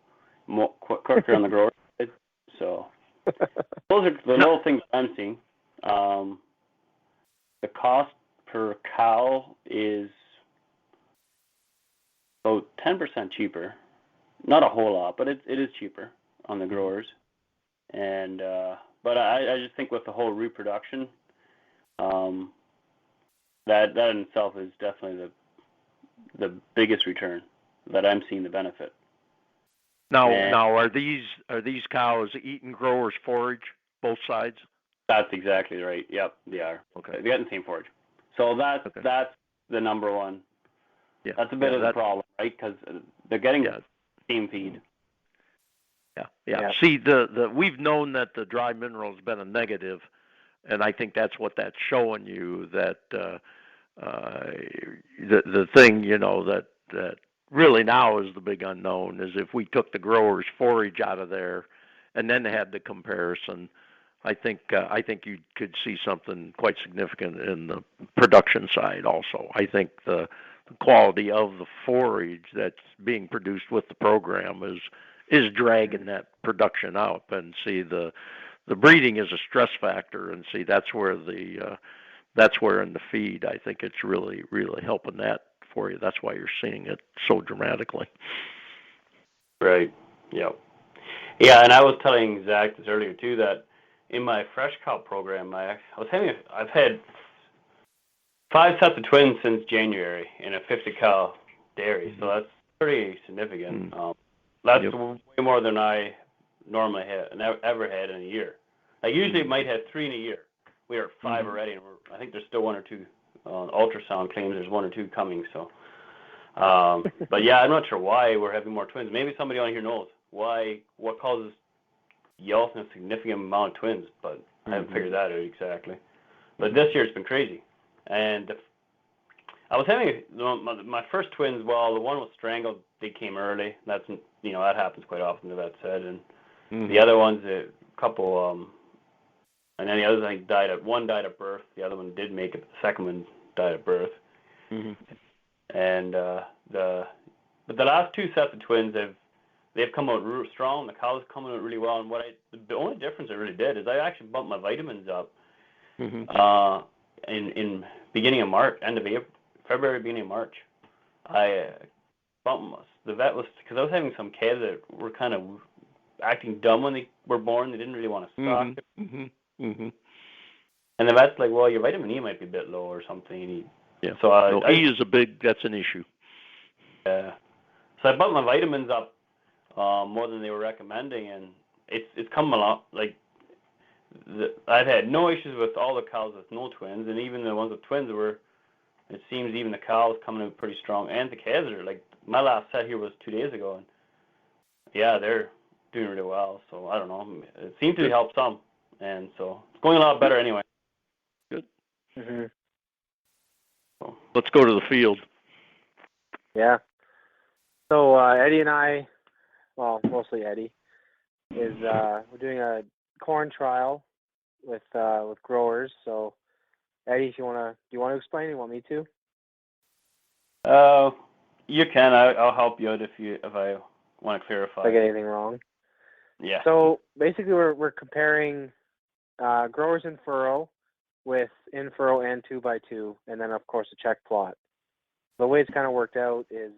More quicker on the grower side. So those are the little things I'm seeing. The cost per cow is about 10% cheaper. Not a whole lot, but it is cheaper on the growers. And but I just think with the whole reproduction, that in itself is definitely the biggest return that I'm seeing the benefit. Now are these cows eating growers' forage, both sides? That's exactly right. Yep, they are. Okay. They're getting the same forage. So that's the number one. Yeah. That's a bit of the problem, right? Because they're getting the same feed. Yeah. See, we've known that the dry mineral has been a negative, and I think that's what that's showing you, that the thing, that really now is the big unknown is if we took the growers' forage out of there and then had the comparison, I think you could see something quite significant in the production side also. I think the quality of the forage that's being produced with the program is dragging that production out, and see the breeding is a stress factor, and see that's where in the feed I think it's really, really helping that for you. That's why you're seeing it so dramatically. Right. Yeah. Yeah, and I was telling Zach this earlier too, that in my fresh cow program, I've had 5 sets of twins since January in a 50 cow dairy, so that's pretty significant. That's way more than I normally ever had in a year. I usually might have 3 in a year. We are at 5 already, and I think there's still 1 or 2 ultrasound claims. There's 1 or 2 coming. So, but yeah, I'm not sure why we're having more twins. Maybe somebody on here knows what causes yelping a significant amount of twins, but I haven't figured that out exactly. But this year it's been crazy, and I was having my first twins. Well, the one was strangled. They came early. That's that happens quite often. The vet said, and the other ones, a couple, and then the others I think one died at birth. The other one did make it. The second one died at birth. And but the last 2 sets of twins they've come out real strong. The cows come out really well. And the only difference I really did is I actually bumped my vitamins up in beginning of March, end of April, February, beginning of March. I the vet was, because I was having some calves that were kind of acting dumb when they were born. They didn't really want to stock. And the vet's like, well, your vitamin E might be a bit low or something. So E is that's an issue. Yeah. So I bumped my vitamins up more than they were recommending, and it's come along. Like, I've had no issues with all the cows with no twins, and even the ones with twins it seems even the cows coming in pretty strong, and the calves are, like, my last set here was 2 days ago, and yeah, they're doing really well. So I don't know, it seemed to help some, and so it's going a lot better anyway. Good. So. Let's go to the field. Yeah. So Eddie and I, well, mostly Eddie, is we're doing a corn trial with growers. So Eddie, do you want to explain? You want me to? You can. I'll help you out if I want to clarify. If I get anything wrong. Yeah. So basically, we're comparing growers in furrow with in furrow and 2x2, and then of course a check plot. The way it's kind of worked out is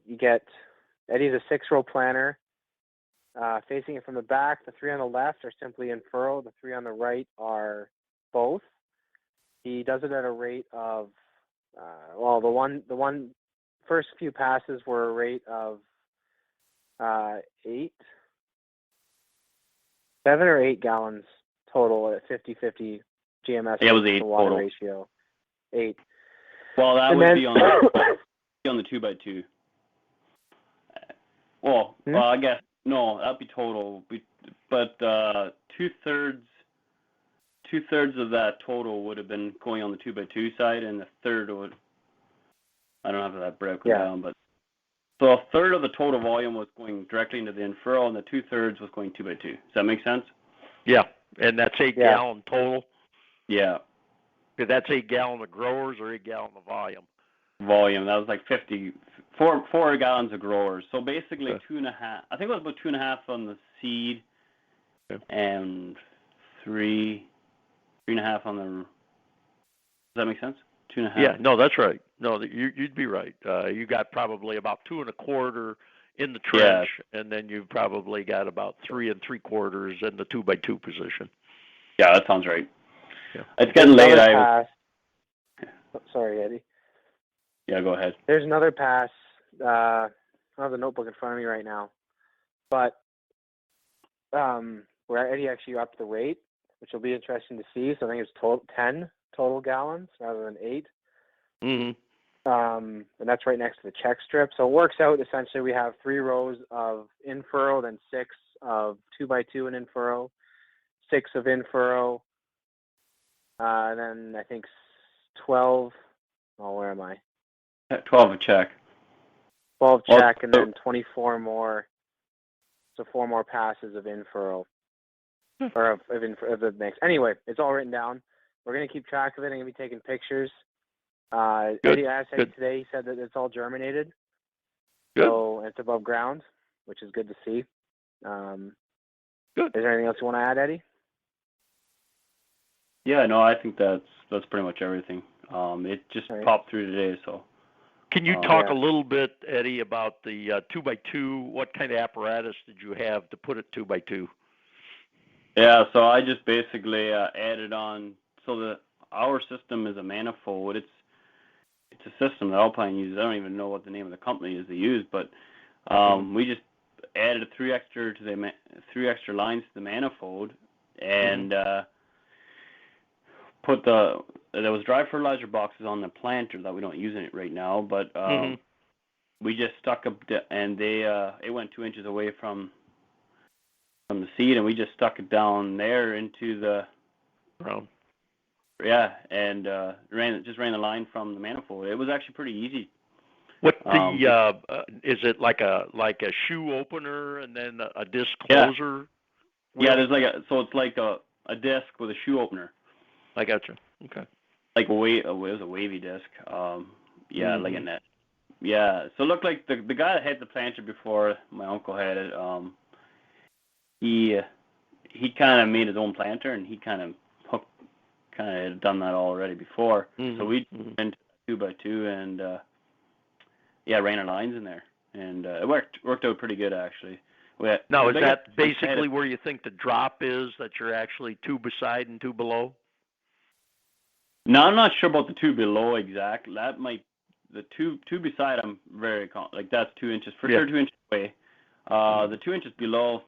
you get Eddie's a 6-row planter. Facing it from the back, the 3 on the left are simply in furrow. The 3 on the right are both. He does it at a rate of the one first few passes were a rate of 7 or 8 gallons total at 50-50 GMS to water total. ratio. 8. Well, that would be on the 2x2. Well, I guess no, that'd be total. But 2/3 of that total would have been going on the 2x2 side, and the third would. I don't have that broken down, but so a third of the total volume was going directly into the in-furrow, and the 2/3 was going 2x2. Does that make sense? Yeah, and that's 8 gallon total. Yeah. Because that's 8 gallon of growers or 8 gallon of volume. Volume, that was like 4 gallons of growers. So basically 2.5. I think it was about 2.5 on the seed, and 3.5 on the. Does that make sense? 2.5. Yeah, no, that's right. No, you'd be right. You got probably about 2 1/4 in the trench, and then you've probably got about 3 3/4 in the 2x2 position. Yeah, that sounds right. Yeah. It's getting late. Sorry, Eddie. Yeah, go ahead. There's another pass. I don't have the notebook in front of me right now, but where Eddie actually upped the rate, which will be interesting to see. So I think it's 10 total gallons rather than 8. And that's right next to the check strip. So it works out essentially. We have 3 rows of in furrow, then 6 of 2x2 and in furrow, 6 of in furrow, and then I think 12. Oh, where am I? 12 of check. 12 check, and then 24 more. So 4 more passes of in furrow, or of the mix. Anyway, it's all written down. We're gonna keep track of it. I'm gonna be taking pictures. Eddie asked today. He said that it's all germinated. Good. So it's above ground, which is good to see. Good. Is there anything else you want to add, Eddie? Yeah, no, I think that's pretty much everything. It just popped through today, so. Can you talk a little bit, Eddie, about the 2x2? What kind of apparatus did you have to put it 2x2? Yeah, so I just basically added on. So our system is a manifold. It's a system that Alpine uses. I don't even know what the name of the company is they use, but we just added 3 extra lines to the manifold, and put there was dry fertilizer boxes on the planter that we don't use in it right now, but we just stuck up and it went 2 inches away from the seed, and we just stuck it down there into the ground. Yeah, and ran the line from the manifold. It was actually pretty easy. What is it like a shoe opener and then a disc closer? Yeah, there's it's like a disc with a shoe opener. I gotcha. Okay. Like it was a wavy disc. Like a net. Yeah, so it looked like the guy that had the planter before my uncle had it. He kind of made his own planter, and he kind of kind of had done that already before. Mm-hmm. So we went 2x2 and ran our lines in there, and it worked out pretty good actually. Now, is that basically where you think the drop is, that you're actually 2 beside and 2 below? No, I'm not sure about the 2 below exactly. That might, the two beside, I'm very like that's 2 inches for sure, 2 inches away. The 2 inches below,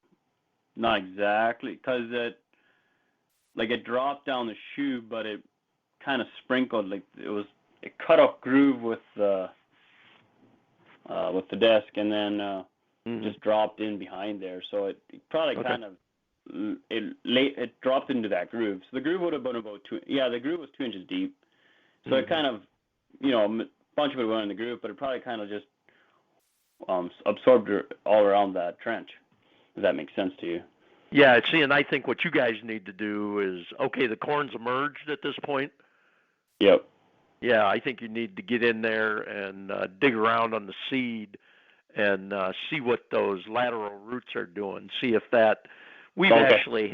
not exactly, because it dropped down the shoe, but it kind of sprinkled, like it cut off groove with the desk, and then just dropped in behind there. So it probably kind of it dropped into that groove. So the groove would have been about 2. Yeah, the groove was 2 inches deep. So it kind of, a bunch of it went in the groove, but it probably kind of just absorbed all around that trench. Does that make sense to you? Yeah, see, and I think what you guys need to do is, okay, the corn's emerged at this point. Yep. Yeah, I think you need to get in there and dig around on the seed and see what those lateral roots are doing. See if that we've actually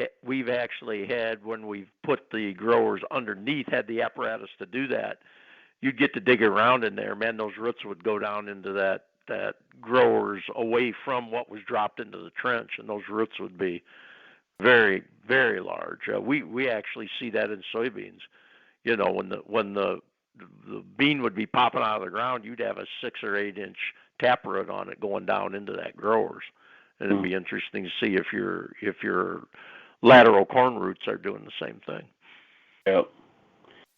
had, when we've put the growers underneath, had the apparatus to do that. You'd get to dig around in there, man. Those roots would go down into that growers away from what was dropped into the trench, and those roots would be very, very large. We actually see that in soybeans. When the bean would be popping out of the ground, you'd have a 6 or 8 inch taproot on it going down into that growers, and it'd be interesting to see if your lateral corn roots are doing the same thing.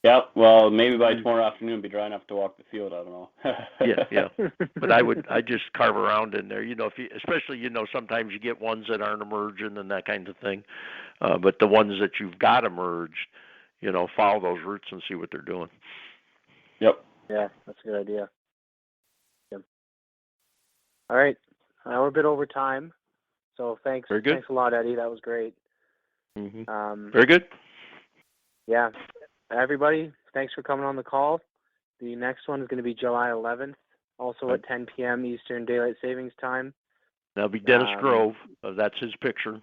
Yep. Well, maybe by tomorrow afternoon it'll be dry enough to walk the field. I don't know. Yeah. But I just carve around in there. Especially sometimes you get ones that aren't emerging and that kind of thing. But the ones that you've got emerged, follow those roots and see what they're doing. Yep. Yeah, that's a good idea. Yep. All right. We're a bit over time, so thanks. Very good. Thanks a lot, Eddie. That was great. Mm-hmm. Very good. Yeah. Everybody, thanks for coming on the call. The next one is going to be July 11th, also at 10 p.m. Eastern Daylight Savings Time. That'll be Dennis Grove. That's his picture.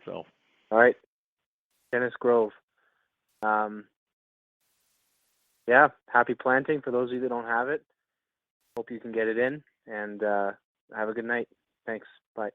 So. All right. Dennis Grove. Happy planting for those of you that don't have it. Hope you can get it in, and have a good night. Thanks. Bye.